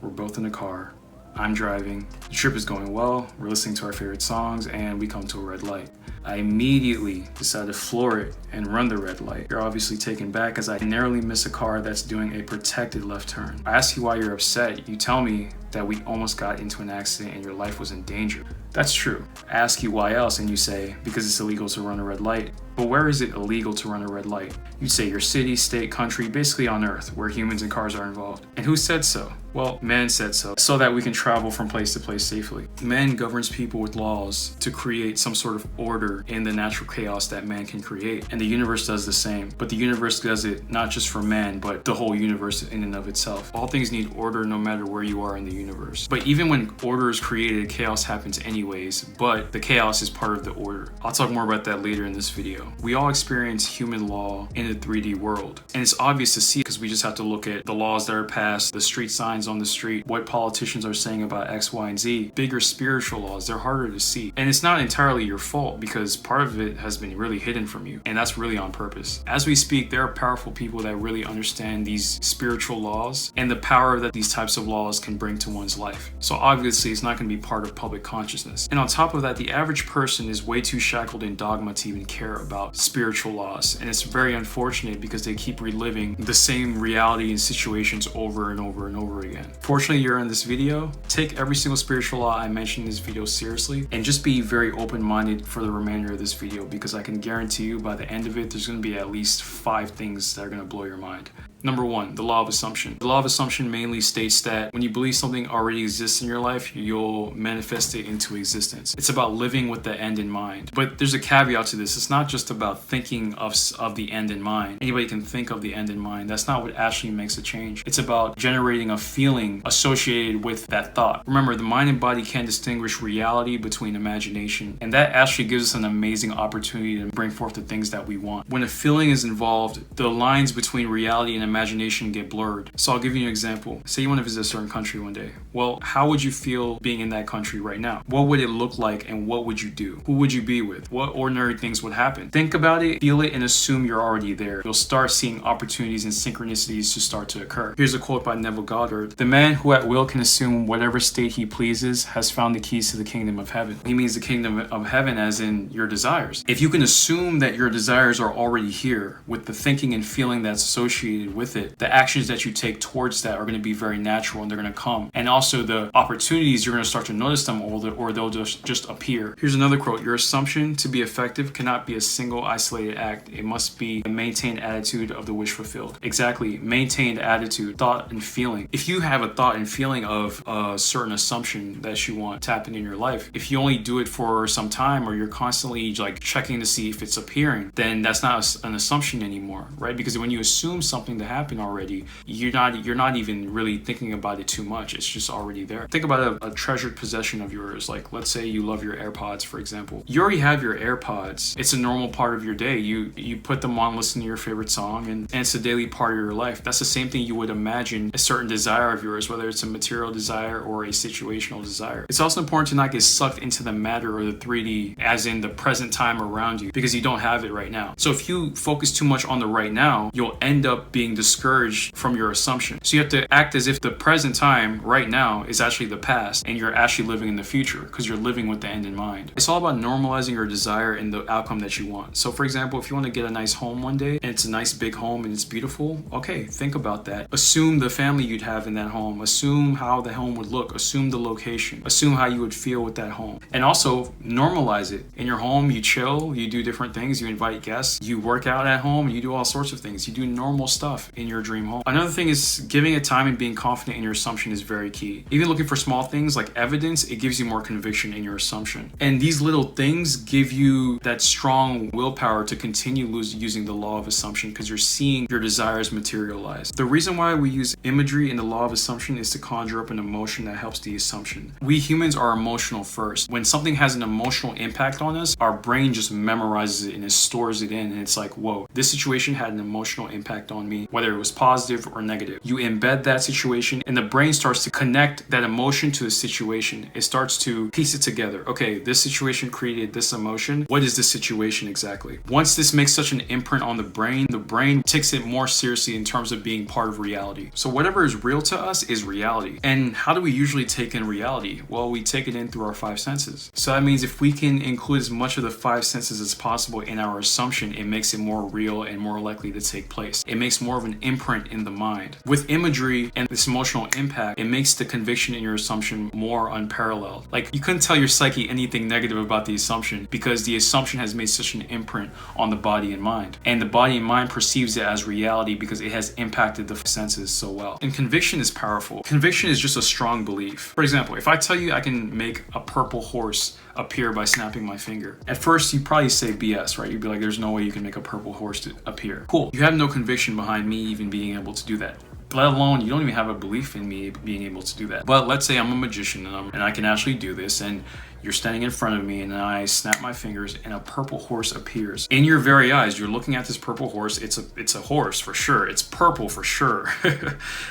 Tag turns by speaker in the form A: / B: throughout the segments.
A: We're both in the car. I'm driving. The trip is going well. We're listening to our favorite songs, and we come to a red light. I immediately decide to floor it and run the red light. You're obviously taken back as I narrowly miss a car that's doing a protected left turn. I ask you why you're upset. You tell me that we almost got into an accident and your life was in danger. That's true. I ask you why else, and you say, because it's illegal to run a red light. But where is it illegal to run a red light? You'd say your city, state, country, basically on Earth, where humans and cars are involved. And who said so? Well, man said so that we can travel from place to place safely. Man governs people with laws to create some sort of order in the natural chaos that man can create. And the universe does the same. But the universe does it not just for man, but the whole universe in and of itself. All things need order no matter where you are in the universe. But even when order is created, chaos happens anyways, but the chaos is part of the order. I'll talk more about that later in this video. We all experience human law in a 3D world. And it's obvious to see because we just have to look at the laws that are passed, the street signs on the street, what politicians are saying about X, Y, and Z. Bigger spiritual laws, they're harder to see. And it's not entirely your fault because part of it has been really hidden from you. And that's really on purpose. As we speak, there are powerful people that really understand these spiritual laws and the power that these types of laws can bring to one's life. So obviously it's not going to be part of public consciousness. And on top of that, the average person is way too shackled in dogma to even care about spiritual laws. And it's very unfortunate because they keep reliving the same reality and situations over and over and over again. Fortunately, you're in this video. Take every single spiritual law I mentioned in this video seriously and just be very open-minded for the remainder of this video because I can guarantee you by the end of it, there's going to be at least 5 things that are going to blow your mind. Number 1, the law of assumption. The law of assumption mainly states that when you believe something already exists in your life, you'll manifest it into existence. It's about living with the end in mind. But there's a caveat to this. It's not just about thinking of the end in mind. Anybody can think of the end in mind. That's not what actually makes a change. It's about generating a feeling associated with that thought. Remember, the mind and body can't distinguish reality between imagination. And that actually gives us an amazing opportunity to bring forth the things that we want. When a feeling is involved, the lines between reality and imagination get blurred. So I'll give you an example. Say you want to visit a certain country one day. Well, how would you feel being in that country right now? What would it look like and what would you do? Who would you be with? What ordinary things would happen? Think about it, feel it, and assume you're already there. You'll start seeing opportunities and synchronicities to start to occur. Here's a quote by Neville Goddard. The man who at will can assume whatever state he pleases has found the keys to the kingdom of heaven. He means the kingdom of heaven as in your desires. If you can assume that your desires are already here with the thinking and feeling that's associated with it, the actions that you take towards that are going to be very natural and they're going to come. And also the opportunities, you're going to start to notice them or they'll just appear. Here's another quote. Your assumption to be effective cannot be a single isolated act. It must be a maintained attitude of the wish fulfilled. Exactly. Maintained attitude, thought and feeling. If you have a thought and feeling of a certain assumption that you want to happen in your life, if you only do it for some time or you're constantly like checking to see if it's appearing, then that's not an assumption anymore, right? Because when you assume something to happen already, you're not even really thinking about it too much. It's just already there. Think about a treasured possession of yours. Like let's say you love your AirPods, for example. You already have your AirPods. It's a normal part of your day. You put them on, listen to your favorite song, and it's a daily part of your life. That's the same thing you would imagine a certain desire of yours, whether it's a material desire or a situational desire. It's also important to not get sucked into the matter or the 3D as in the present time around you because you don't have it right now. So if you focus too much on the right now, you'll end up being discouraged from your assumption. So you have to act as if the present time right now is actually the past and you're actually living in the future because you're living with the end in mind. It's all about normalizing your desire and the outcome that you want. So for example, if you want to get a nice home one day and it's a nice big home and it's beautiful, okay, think about that. Assume the family you'd have in that home. Assume how the home would look. Assume the location. Assume how you would feel with that home. And also normalize it. In your home, you chill, you do different things, you invite guests, you work out at home, you do all sorts of things. You do normal stuff in your dream home. Another thing is giving it time and being confident in your assumption is very key. Even looking for small things like evidence, it gives you more conviction in your assumption. And these little things give you that strong willpower to continue using the law of assumption because you're seeing your desires materialize. The reason why we use imagery in the law of assumption is to conjure up an emotion that helps the assumption. We humans are emotional first. When something has an emotional impact on us, our brain just memorizes it and it stores it in and it's like, whoa, this situation had an emotional impact on me. whether it was positive or negative. You embed that situation and the brain starts to connect that emotion to the situation. It starts to piece it together. Okay, this situation created this emotion. What is this situation exactly? Once this makes such an imprint on the brain takes it more seriously in terms of being part of reality. So whatever is real to us is reality. And how do we usually take in reality? Well, we take it in through our five senses. So that means if we can include as much of the five senses as possible in our assumption, it makes it more real and more likely to take place. It makes more of an imprint in the mind. With imagery and this emotional impact, it makes the conviction in your assumption more unparalleled. Like, you couldn't tell your psyche anything negative about the assumption because the assumption has made such an imprint on the body and mind. And the body and mind perceives it as reality because it has impacted the senses so well. And conviction is powerful. Conviction is just a strong belief. For example, if I tell you I can make a purple horse appear by snapping my finger, at first you probably say BS, right? You'd be like, there's no way you can make a purple horse to appear. Cool. You have no conviction behind me even being able to do that. Let alone, you don't even have a belief in me being able to do that. But let's say I'm a magician and I can actually do this, and you're standing in front of me and I snap my fingers and a purple horse appears. In your very eyes, you're looking at this purple horse. It's a horse for sure. It's purple for sure.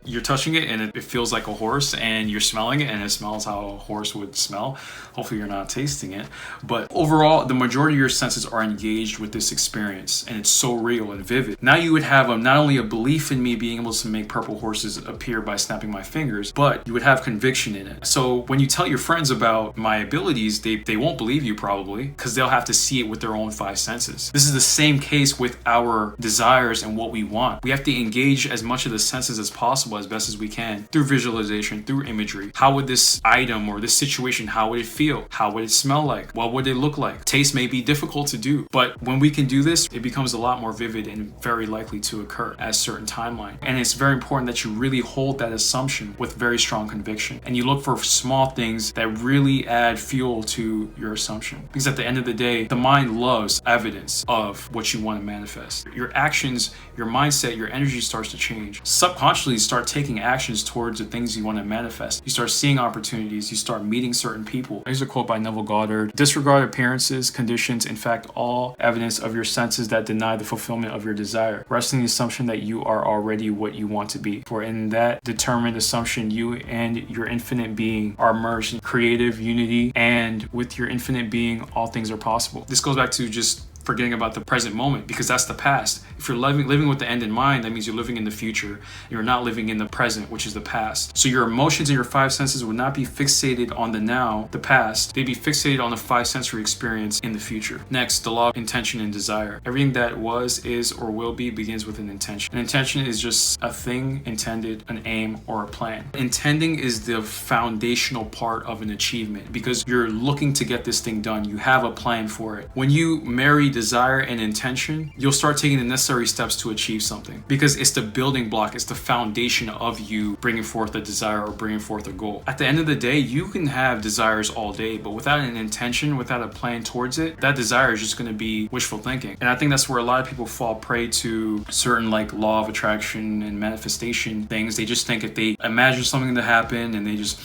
A: You're touching it and it feels like a horse, and you're smelling it and it smells how a horse would smell. Hopefully you're not tasting it. But overall, the majority of your senses are engaged with this experience, and it's so real and vivid. Now you would have not only a belief in me being able to make purple horses appear by snapping my fingers, but you would have conviction in it. So when you tell your friends about my ability, they won't believe you probably because they'll have to see it with their own five senses. This is the same case with our desires and what we want. We have to engage as much of the senses as possible as best as we can through visualization, through imagery. How would this item or this situation, how would it feel? How would it smell like? What would it look like? Taste may be difficult to do, but when we can do this, it becomes a lot more vivid and very likely to occur at a certain timeline. And it's very important that you really hold that assumption with very strong conviction, and you look for small things that really add fuel to your assumption, because at the end of the day, the mind loves evidence of what you want to manifest. Your actions, your mindset, your energy starts to change. Subconsciously, you start taking actions towards the things you want to manifest. You start seeing opportunities, you start meeting certain people. Here's a quote by Neville Goddard: disregard appearances, conditions, in fact all evidence of your senses that deny the fulfillment of your desire. Rest in the assumption that you are already what you want to be, for in that determined assumption you and your infinite being are merged in creative unity, and with your infinite being, all things are possible. This goes back to just forgetting about the present moment, because that's the past. If you're living with the end in mind, that means you're living in the future. You're not living in the present, which is the past. So your emotions and your five senses would not be fixated on the now, the past. They'd be fixated on the five sensory experience in the future. Next, the law of intention and desire. Everything that was, is, or will be begins with an intention. An intention is just a thing intended, an aim, or a plan. Intending is the foundational part of an achievement because you're looking to get this thing done. You have a plan for it. When you marry desire and intention, you'll start taking the necessary steps to achieve something because it's the building block, it's the foundation of you bringing forth a desire or bringing forth a goal. At the end of the day, you can have desires all day, but without an intention, without a plan towards it, that desire is just going to be wishful thinking. And I think that's where a lot of people fall prey to certain like law of attraction and manifestation things. They just think if they imagine something to happen and they just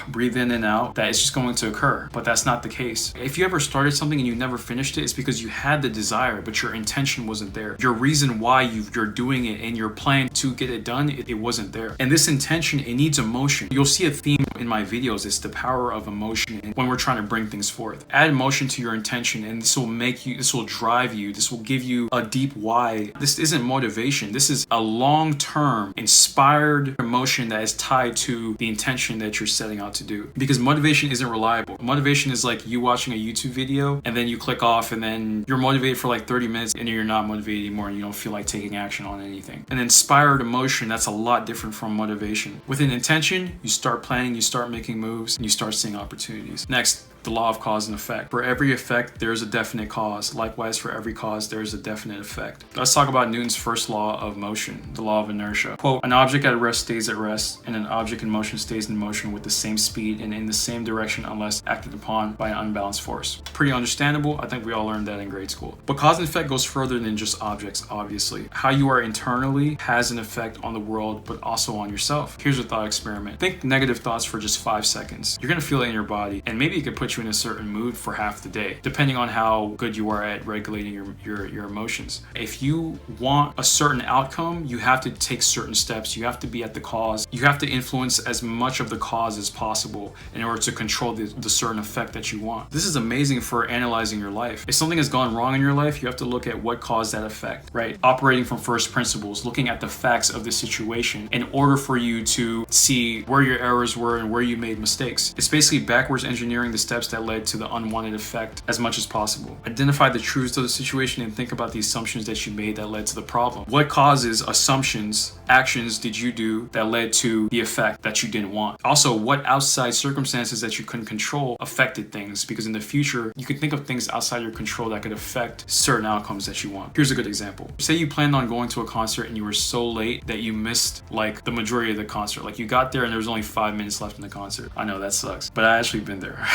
A: breathe in and out, that it's just going to occur. But that's not the case. If you ever started something and you never finished it, it's because you had the desire, but your intention wasn't there. Your reason why you're doing it and your plan to get it done, it wasn't there. And this intention, it needs emotion. You'll see a theme in my videos. It's the power of emotion when we're trying to bring things forth. Add emotion to your intention and this will drive you, this will give you a deep why. This isn't motivation. This is a long-term inspired emotion that is tied to the intention that you're setting out to do, because motivation isn't reliable. Motivation is like you watching a YouTube video and then you click off and then you're motivated for like 30 minutes and then you're not motivated anymore and you don't feel like taking action on anything. An inspired emotion, that's a lot different from motivation. With an intention, you start planning, you start making moves, and you start seeing opportunities. Next, the law of cause and effect. For every effect, there's a definite cause. Likewise, for every cause, there's a definite effect. Let's talk about Newton's first law of motion, the law of inertia. Quote, an object at rest stays at rest, and an object in motion stays in motion with the same speed and in the same direction unless acted upon by an unbalanced force. Pretty understandable. I think we all learned that in grade school. But cause and effect goes further than just objects, obviously. How you are internally has an effect on the world, but also on yourself. Here's a thought experiment. Think negative thoughts for just 5 seconds. You're gonna feel it in your body, and maybe it could put put you in a certain mood for half the day, depending on how good you are at regulating your emotions. If you want a certain outcome, you have to take certain steps. You have to be at the cause. You have to influence as much of the cause as possible in order to control the certain effect that you want. This is amazing for analyzing your life. If something has gone wrong in your life, you have to look at what caused that effect, right? Operating from first principles, looking at the facts of the situation in order for you to see where your errors were and where you made mistakes. It's basically backwards engineering the steps that led to the unwanted effect as much as possible. Identify the truths of the situation and think about the assumptions that you made that led to the problem. What causes, assumptions, actions did you do that led to the effect that you didn't want? Also, what outside circumstances that you couldn't control affected things? Because in the future, you could think of things outside your control that could affect certain outcomes that you want. Here's a good example. Say you planned on going to a concert and you were so late that you missed like the majority of the concert. Like you got there and there was only 5 minutes left in the concert. I know that sucks, but I actually been there.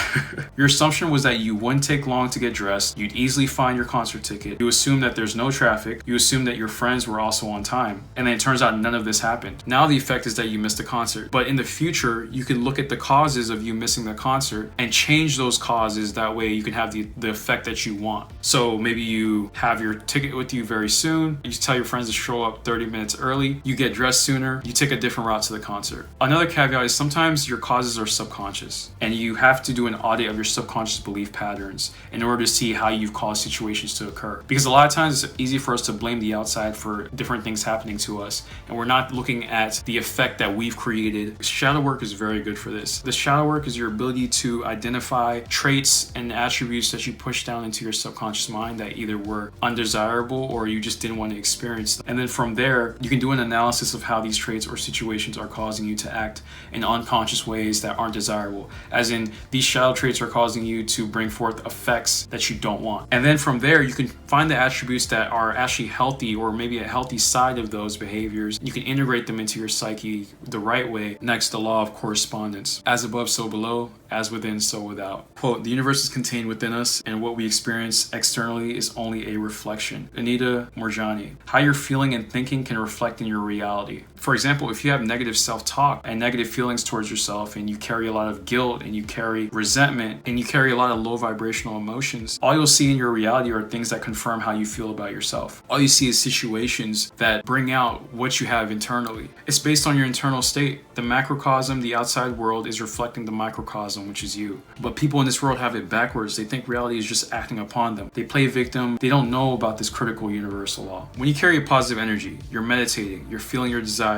A: Your assumption was that you wouldn't take long to get dressed. You'd easily find your concert ticket. You assume that there's no traffic. You assume that your friends were also on time. And then it turns out none of this happened. Now the effect is that you missed the concert. But in the future, you can look at the causes of you missing the concert and change those causes. That way you can have the effect that you want. So maybe you have your ticket with you very soon. You tell your friends to show up 30 minutes early. You get dressed sooner. You take a different route to the concert. Another caveat is sometimes your causes are subconscious and you have to do an audit of your subconscious belief patterns in order to see how you've caused situations to occur. Because a lot of times it's easy for us to blame the outside for different things happening to us and we're not looking at the effect that we've created. Shadow work is very good for this. The shadow work is your ability to identify traits and attributes that you push down into your subconscious mind that either were undesirable or you just didn't want to experience them. And then from there, you can do an analysis of how these traits or situations are causing you to act in unconscious ways that aren't desirable. As in, these shadow traits are causing you to bring forth effects that you don't want. And then from there, you can find the attributes that are actually healthy or maybe a healthy side of those behaviors. You can integrate them into your psyche the right way. Next, the law of correspondence. As above, so below. As within, so without. Quote, the universe is contained within us and what we experience externally is only a reflection. Anita Moorjani. How you're feeling and thinking can reflect in your reality. For example, if you have negative self-talk and negative feelings towards yourself and you carry a lot of guilt and you carry resentment and you carry a lot of low vibrational emotions, all you'll see in your reality are things that confirm how you feel about yourself. All you see is situations that bring out what you have internally. It's based on your internal state. The macrocosm, the outside world, is reflecting the microcosm, which is you. But people in this world have it backwards. They think reality is just acting upon them. They play victim. They don't know about this critical universal law. When you carry a positive energy, you're meditating, you're feeling your desires,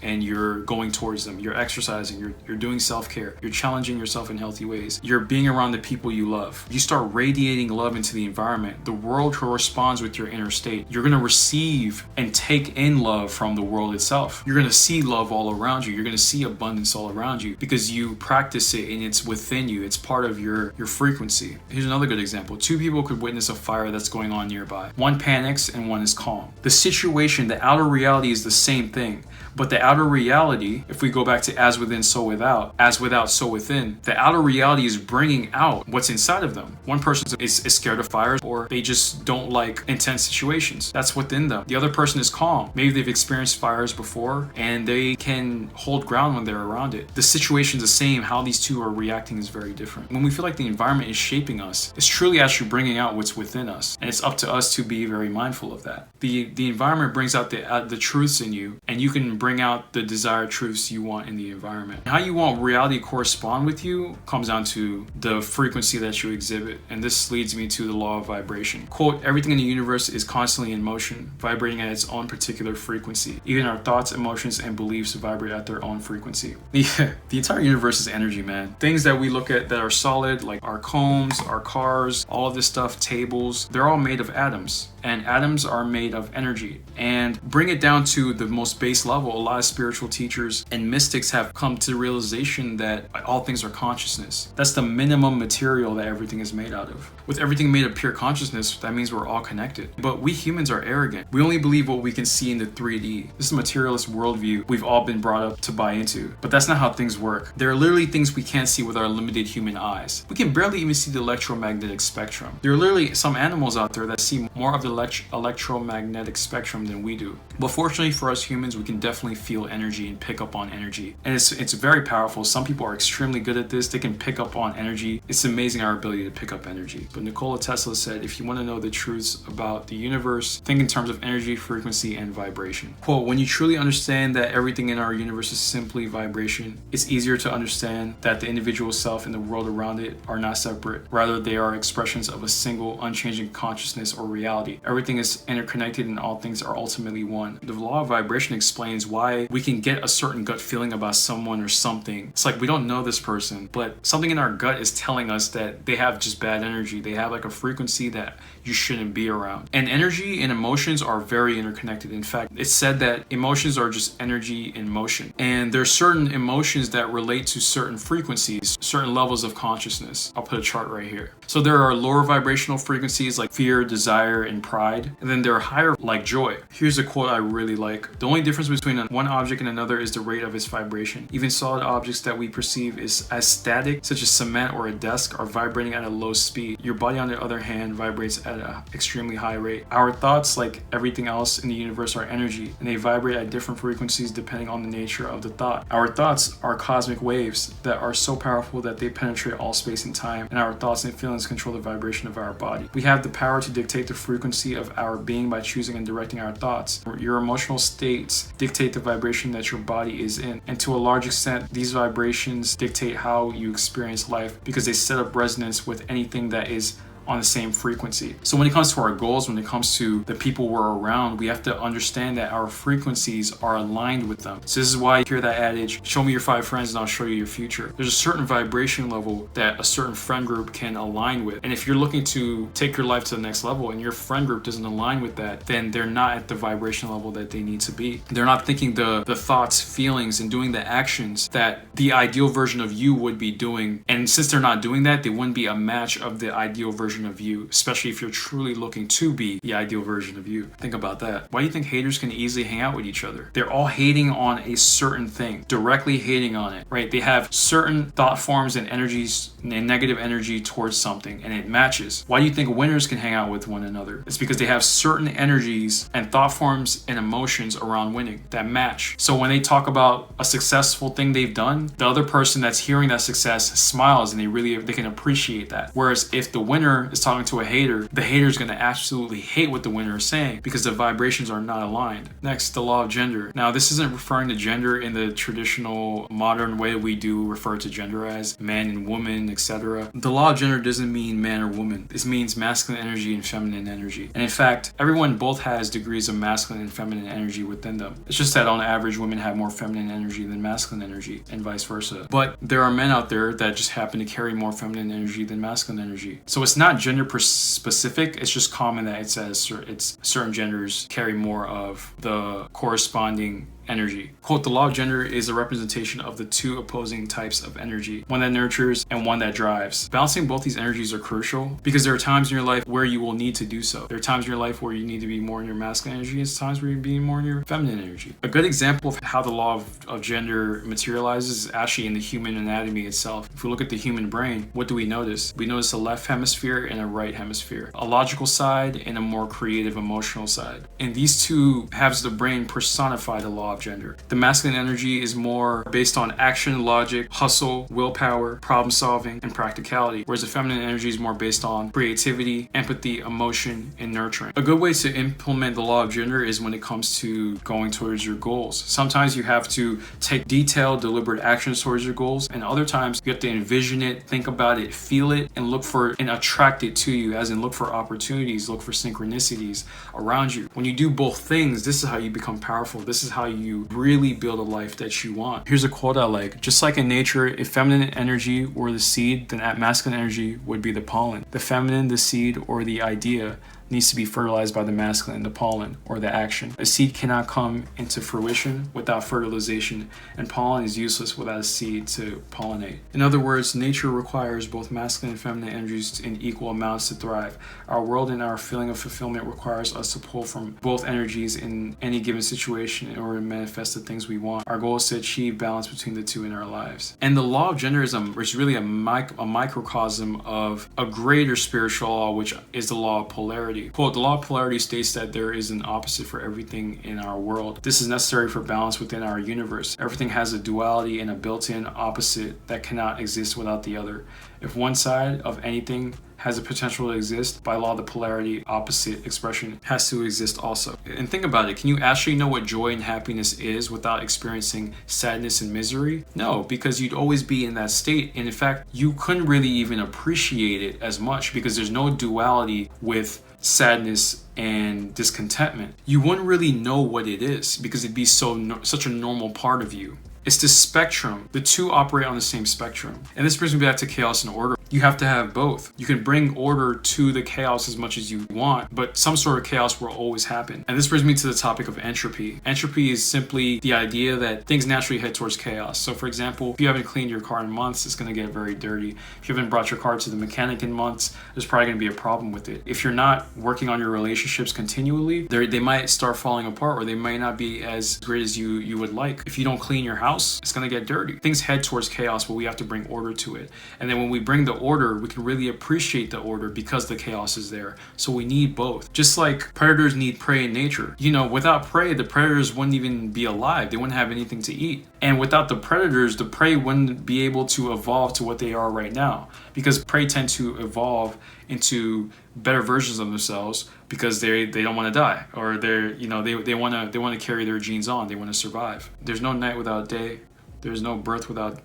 A: and you're going towards them. You're exercising, you're doing self-care, you're challenging yourself in healthy ways. You're being around the people you love. You start radiating love into the environment. The world corresponds with your inner state. You're going to receive and take in love from the world itself. You're going to see love all around you. You're going to see abundance all around you because you practice it and it's within you. It's part of your frequency. Here's another good example. Two people could witness a fire that's going on nearby. One panics and one is calm. The situation, the outer reality is the same thing. But the outer reality, if we go back to as within, so without, as without, so within, the outer reality is bringing out what's inside of them. One person is scared of fires or they just don't like intense situations. That's within them. The other person is calm. Maybe they've experienced fires before and they can hold ground when they're around it. The situation's the same. How these two are reacting is very different. When we feel like the environment is shaping us, it's truly actually bringing out what's within us. And it's up to us to be very mindful of that. The environment brings out the truths in you and you can bring out the desired truths you want in the environment. How you want reality to correspond with you comes down to the frequency that you exhibit. And this leads me to the law of vibration. Quote, everything in the universe is constantly in motion, vibrating at its own particular frequency. Even our thoughts, emotions, and beliefs vibrate at their own frequency. The entire universe is energy, man. Things that we look at that are solid, like our combs, our cars, all of this stuff, tables, they're all made of atoms. And atoms are made of energy. And bring it down to the most base level, a lot of spiritual teachers and mystics have come to the realization that all things are consciousness. That's the minimum material that everything is made out of. With everything made of pure consciousness, that means we're all connected. But we humans are arrogant. We only believe what we can see in the 3D. This is a materialist worldview we've all been brought up to buy into. But that's not how things work. There are literally things we can't see with our limited human eyes. We can barely even see the electromagnetic spectrum. There are literally some animals out there that see more of the electromagnetic spectrum than we do. But fortunately for us humans, we can definitely definitely feel energy and pick up on energy. And it's very powerful. Some people are extremely good at this. They can pick up on energy. It's amazing our ability to pick up energy. But Nikola Tesla said, if you want to know the truths about the universe, think in terms of energy, frequency, and vibration. Quote, when you truly understand that everything in our universe is simply vibration, it's easier to understand that the individual self and the world around it are not separate. Rather, they are expressions of a single, unchanging consciousness or reality. Everything is interconnected and all things are ultimately one. The law of vibration explains why we can get a certain gut feeling about someone or something. It's like we don't know this person, but something in our gut is telling us that they have just bad energy. They have like a frequency that you shouldn't be around. And energy and emotions are very interconnected. In fact, it's said that emotions are just energy in motion. And there are certain emotions that relate to certain frequencies, certain levels of consciousness. I'll put a chart right here. So there are lower vibrational frequencies like fear, desire, and pride. And then there are higher like joy. Here's a quote I really like. The only difference between one object and another is the rate of its vibration. Even solid objects that we perceive as static, such as cement or a desk, are vibrating at a low speed. Your body, on the other hand, vibrates at an extremely high rate. Our thoughts, like everything else in the universe, are energy, and they vibrate at different frequencies depending on the nature of the thought. Our thoughts are cosmic waves that are so powerful that they penetrate all space and time, and our thoughts and feelings control the vibration of our body. We have the power to dictate the frequency of our being by choosing and directing our thoughts. Your emotional states dictate the vibration that your body is in, and to a large extent, these vibrations dictate how you experience life because they set up resonance with anything that is on the same frequency. So when it comes to our goals, when it comes to the people we're around, we have to understand that our frequencies are aligned with them. So this is why you hear that adage, show me your 5 friends and I'll show you your future. There's a certain vibration level that a certain friend group can align with. And if you're looking to take your life to the next level and your friend group doesn't align with that, then they're not at the vibration level that they need to be. They're not thinking the thoughts, feelings, and doing the actions that the ideal version of you would be doing. And since they're not doing that, they wouldn't be a match of the ideal version of you, especially if you're truly looking to be the ideal version of you. Think about that. Why do you think haters can easily hang out with each other? They're all hating on a certain thing, directly hating on it, right? They have certain thought forms and energies and negative energy towards something, and it matches. Why do you think winners can hang out with one another? It's because they have certain energies and thought forms and emotions around winning that match. So when they talk about a successful thing they've done, the other person that's hearing that success smiles and they can appreciate that. Whereas if the winner is talking to a hater, the hater is going to absolutely hate what the winner is saying because the vibrations are not aligned. Next, the law of gender. Now, this isn't referring to gender in the traditional modern way we do refer to gender as man and woman, etc. The law of gender doesn't mean man or woman. This means masculine energy and feminine energy. And in fact, everyone both has degrees of masculine and feminine energy within them. It's just that on average, women have more feminine energy than masculine energy and vice versa. But there are men out there that just happen to carry more feminine energy than masculine energy. So it's not gender specific, it's just common that it says it's certain genders carry more of the corresponding energy. Quote, the law of gender is a representation of the two opposing types of energy, one that nurtures and one that drives. Balancing both these energies are crucial because there are times in your life where you will need to do so. There are times in your life where you need to be more in your masculine energy, and times where you be more in your feminine energy. A good example of how the law of gender materializes is actually in the human anatomy itself. If we look at the human brain, what do we notice? We notice a left hemisphere and a right hemisphere, a logical side and a more creative emotional side. And these two halves of the brain personify the law of gender. The masculine energy is more based on action, logic, hustle, willpower, problem solving, and practicality, whereas the feminine energy is more based on creativity, empathy, emotion, and nurturing. A good way to implement the law of gender is when it comes to going towards your goals. Sometimes you have to take detailed, deliberate actions towards your goals, and other times you have to envision it, think about it, feel it, and look for and attract it to you, as in look for opportunities, look for synchronicities around you. When you do both things, this is how you become powerful. This is how you really build a life that you want. Here's a quote I like. Just like in nature, if feminine energy were the seed, then masculine energy would be the pollen. The feminine, the seed, or the idea needs to be fertilized by the masculine, the pollen, or the action. A seed cannot come into fruition without fertilization, and pollen is useless without a seed to pollinate. In other words, nature requires both masculine and feminine energies in equal amounts to thrive. Our world and our feeling of fulfillment requires us to pull from both energies in any given situation in order to manifest the things we want. Our goal is to achieve balance between the two in our lives. And the law of gender is really a microcosm of a greater spiritual law, which is the law of polarity. polarity. Quote, the law of polarity states that there is an opposite for everything in our world. This is necessary for balance within our universe. Everything has a duality and a built-in opposite that cannot exist without the other. If one side of anything has the potential to exist, by law, the polarity opposite expression has to exist also. And think about it, can you actually know what joy and happiness is without experiencing sadness and misery? No, because you'd always be in that state. And in fact, you couldn't really even appreciate it as much because there's no duality with sadness and discontentment. You wouldn't really know what it is because it'd be such a normal part of you. It's this spectrum. The two operate on the same spectrum. And this brings me back to chaos and order. You have to have both. You can bring order to the chaos as much as you want, but some sort of chaos will always happen. And this brings me to the topic of entropy. Entropy is simply the idea that things naturally head towards chaos. So for example, if you haven't cleaned your car in months, it's going to get very dirty. If you haven't brought your car to the mechanic in months, there's probably going to be a problem with it. If you're not working on your relationships continually, they might start falling apart, or they might not be as great as you would like. If you don't clean your house, it's going to get dirty. Things head towards chaos, but we have to bring order to it. And then when we bring the order, we can really appreciate the order because the chaos is there. So we need both. Just like predators need prey in nature. You know, without prey, the predators wouldn't even be alive. They wouldn't have anything to eat. And without the predators, the prey wouldn't be able to evolve to what they are right now, because prey tend to evolve into better versions of themselves because they don't want to die, or they want to carry their genes on. They want to survive. There's no night without day. There's no birth without